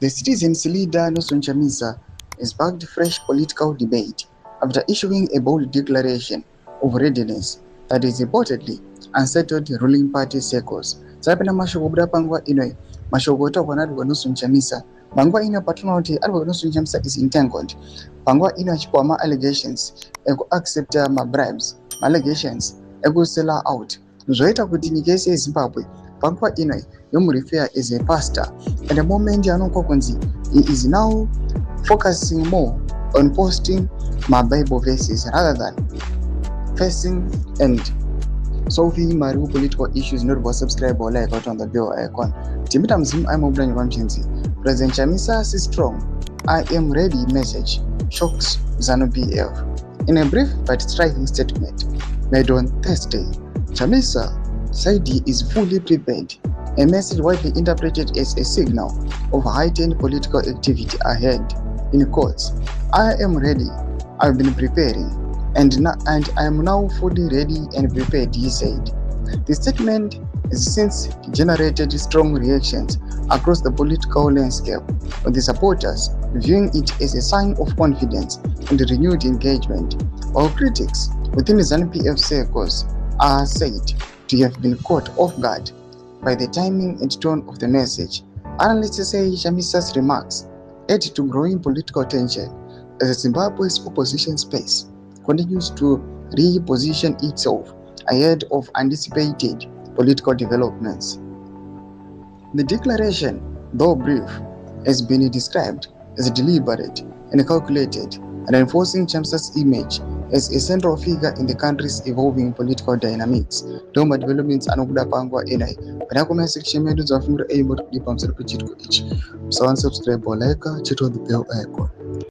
The citizens' leader Nelsonchamisa has sparked fresh political debate after issuing a bold declaration of readiness that is reportedly unsettled ruling party circles. Sapena mashoko buda pangwa ino mashoko otokwa nati kwa Nelsonchamisa pangwa ino patronoti ali kwa Nelsonchamisa is entangled pangwa ino achipwa allegations eku accept bribes allegations eku sell out zvoita kuti nyika yese yeZimbabwe pangwa ino yomurefer as a pastor. At the moment he is now focusing more on posting my Bible verses rather than facing and solving my real political issues. Not about subscribe or like out on the bell icon. Timita mzimu I'm Obrani Wamchinzi. President Chamisa says strong I am ready message shocks ZANU-PF. In a brief but striking statement made on Thursday, Chamisa said he is fully prepared, a message widely interpreted as a signal of heightened political activity ahead. In quotes, I am ready, I've been preparing, and I am now fully ready and prepared, he said. The statement has since generated strong reactions across the political landscape, with the supporters viewing it as a sign of confidence and renewed engagement, while critics within the ZANU-PF circles are said to have been caught off guard by the timing and tone of the message. Analysts say Chamisa's remarks add to growing political tension as Zimbabwe's opposition space continues to reposition itself ahead of anticipated political developments. The declaration, though brief, has been described as deliberate and calculated, reinforcing Chamisa's image as a central figure in the country's evolving political dynamics. Doma developments anokuda pangwa enai. Pana comment section medu za fungira able to keep on subscribe or like, check on the bell icon.